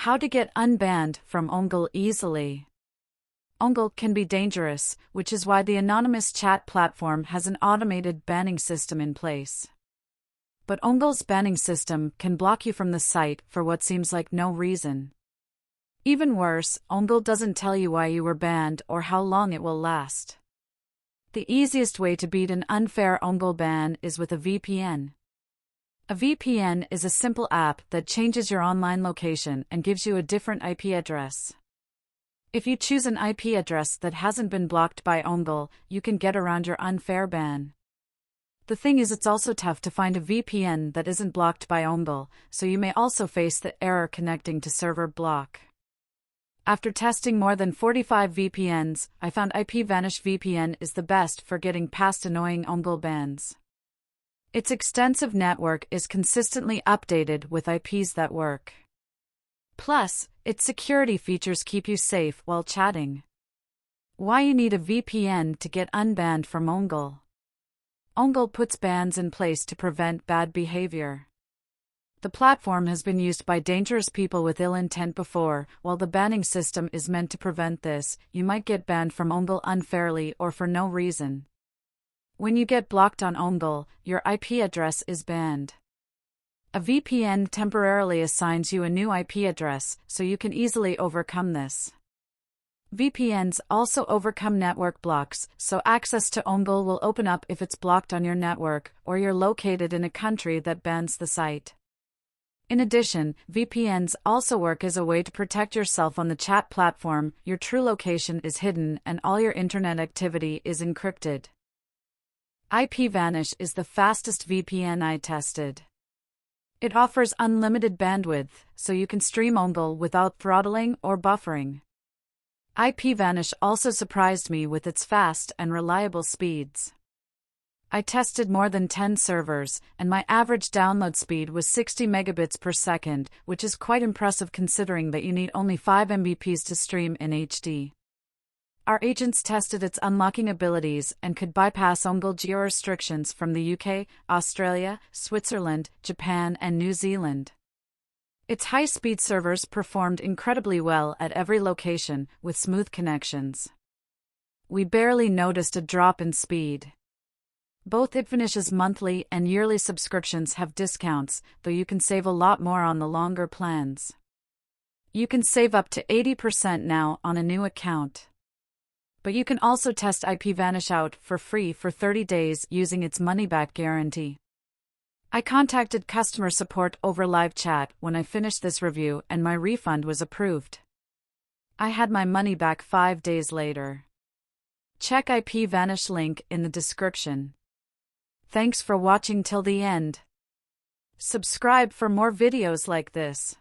How to get unbanned from Omegle easily. Omegle can be dangerous, which is why the anonymous chat platform has an automated banning system in place. But Omegle's banning system can block you from the site for what seems like no reason. Even worse, Omegle doesn't tell you why you were banned or how long it will last. The easiest way to beat an unfair Omegle ban is with a VPN. A VPN is a simple app that changes your online location and gives you a different IP address. If you choose an IP address that hasn't been blocked by Omegle, you can get around your unfair ban. The thing is, it's also tough to find a VPN that isn't blocked by Omegle, so you may also face the error connecting to server block. After testing more than 45 VPNs, I found IPVanish VPN is the best for getting past annoying Omegle bans. Its extensive network is consistently updated with IPs that work. Plus, its security features keep you safe while chatting. Why you need a VPN to get unbanned from Omegle? Omegle puts bans in place to prevent bad behavior. The platform has been used by dangerous people with ill intent before. While the banning system is meant to prevent this, you might get banned from Omegle unfairly or for no reason. When you get blocked on Omegle, your IP address is banned. A VPN temporarily assigns you a new IP address, so you can easily overcome this. VPNs also overcome network blocks, so access to Omegle will open up if it's blocked on your network, or you're located in a country that bans the site. In addition, VPNs also work as a way to protect yourself on the chat platform. Your true location is hidden and all your internet activity is encrypted. IPVanish is the fastest VPN I tested. It offers unlimited bandwidth, so you can stream Omegle without throttling or buffering. IPVanish also surprised me with its fast and reliable speeds. I tested more than 10 servers, and my average download speed was 60 megabits per second, which is quite impressive considering that you need only 5 Mbps to stream in HD. Our agents tested its unlocking abilities and could bypass Omegle geo-restrictions from the UK, Australia, Switzerland, Japan, and New Zealand. Its high-speed servers performed incredibly well at every location, with smooth connections. We barely noticed a drop in speed. Both IPVanish's monthly and yearly subscriptions have discounts, though you can save a lot more on the longer plans. You can save up to 80% now on a new account. But you can also test IPVanish out for free for 30 days using its money-back guarantee. I contacted customer support over live chat when I finished this review and my refund was approved. I had my money back 5 days later. Check IPVanish link in the description. Thanks for watching till the end. Subscribe for more videos like this.